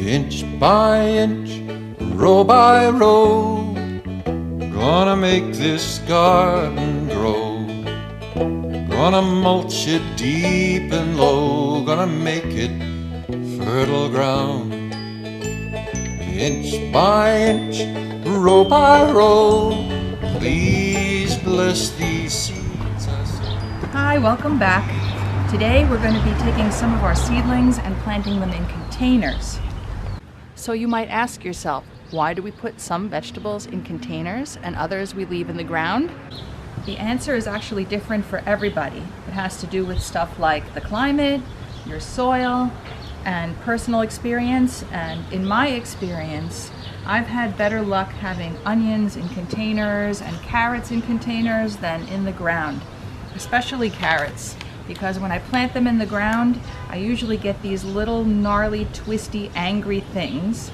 inch by inch, row by row, gonna make this garden grow. Gonna mulch it deep and low, gonna make it fertile ground. Inch by inch, row by row, please bless these seeds I sow. Hi, welcome back. Today we're going to be taking some of our seedlings and planting them in containers. So you might ask yourself, why do we put some vegetables in containers and others we leave in the ground? The answer is actually different for everybody. It has to do with stuff like the climate, your soil, and personal experience. And in my experience, I've had better luck having onions in containers and carrots in containers than in the ground, especially carrots, because when I plant them in the ground, I usually get these little gnarly, twisty, angry things.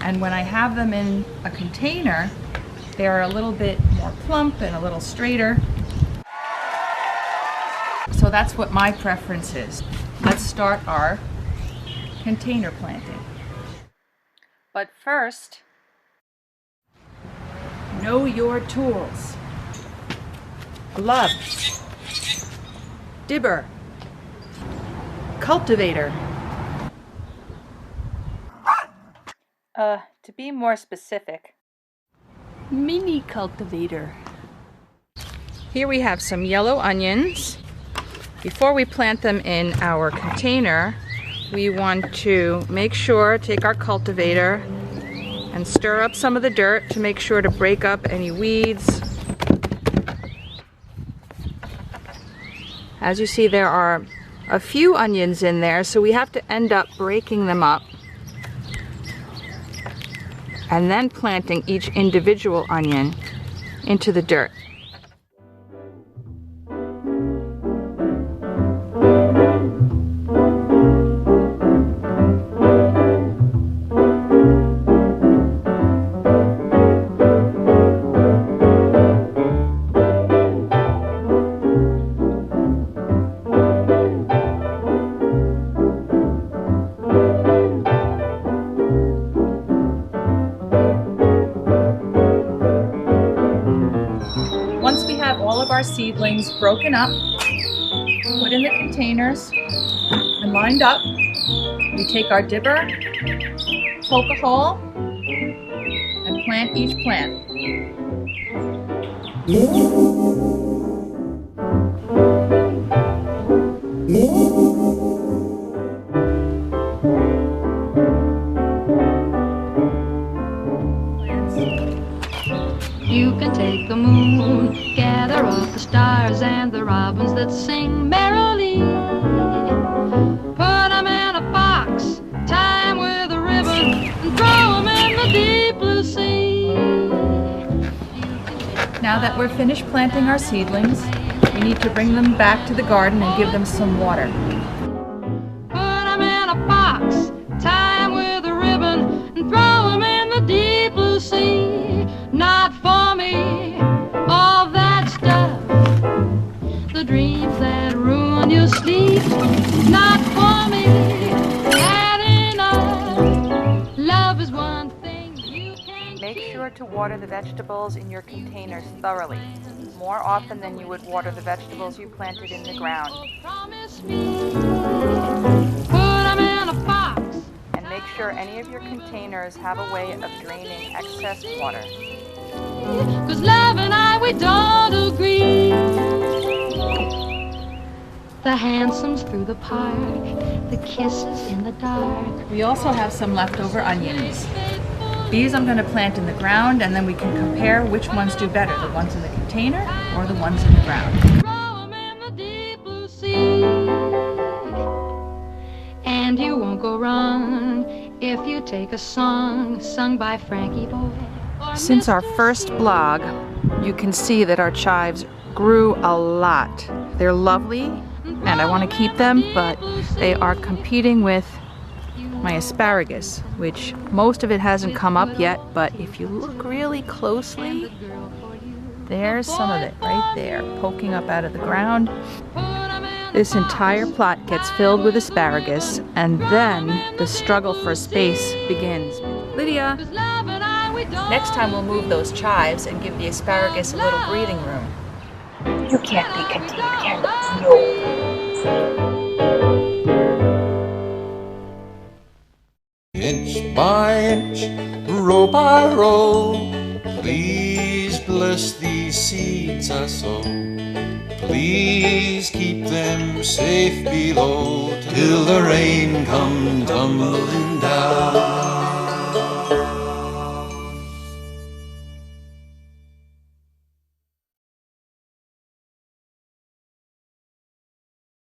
And when I have them in a container, they're a little bit more plump and a little straighter. So that's what my preference is. Let's start our container planting. But first, know your tools. Gloves, dibber, cultivator. To be more specific, mini cultivator. Here we have some yellow onions. Before we plant them in our container, we want to make sure, take our cultivator and stir up some of the dirt to make sure to break up any weeds. As you see, there are a few onions in there, so we have to end up breaking them up and then planting each individual onion into the dirt. Once we have all of our seedlings broken up, put in the containers and lined up, we take our dibber, poke a hole, and plant each plant. You can take the moon, gather up the stars and the robins that sing merrily. Put them in a box, tie them with a ribbon, and throw them in the deep blue sea. Now that we're finished planting our seedlings, we need to bring them back to the garden and give them some water. Put them in a box, tie them with a ribbon, and throw them in the deep blue sea. Not for me, all that stuff, the dreams that ruin your sleep. Not for me, had enough. Love is one thing you can't Make sure to water the vegetables in your containers thoroughly, more often than you would water the vegetables you planted in the ground. promise me. Put them in a box. And make sure any of your containers have a way of draining excess water. 'Cause love and I, we don't agree. The handsomes through the park, the kisses in the dark. We also have some leftover onions. These I'm going to plant in the ground, and then we can compare which ones do better, the ones in the container or the ones in the ground. Throw 'em in the deep blue sea. And you won't go wrong if you take a song sung by Frankie Boy. Since our first blog, you can see that our chives grew a lot. They're lovely, and I want to keep them, but they are competing with my asparagus, which most of it hasn't come up yet, but if you look really closely, there's some of it right there, poking up out of the ground. This entire plot gets filled with asparagus, and then the struggle for space begins. Lydia! Next time we'll move those chives and give the asparagus a little breathing room. You can't be contained, can you? No. Inch by inch, row by row, please bless these seeds I sow. Please keep them safe below till the rain come tumbling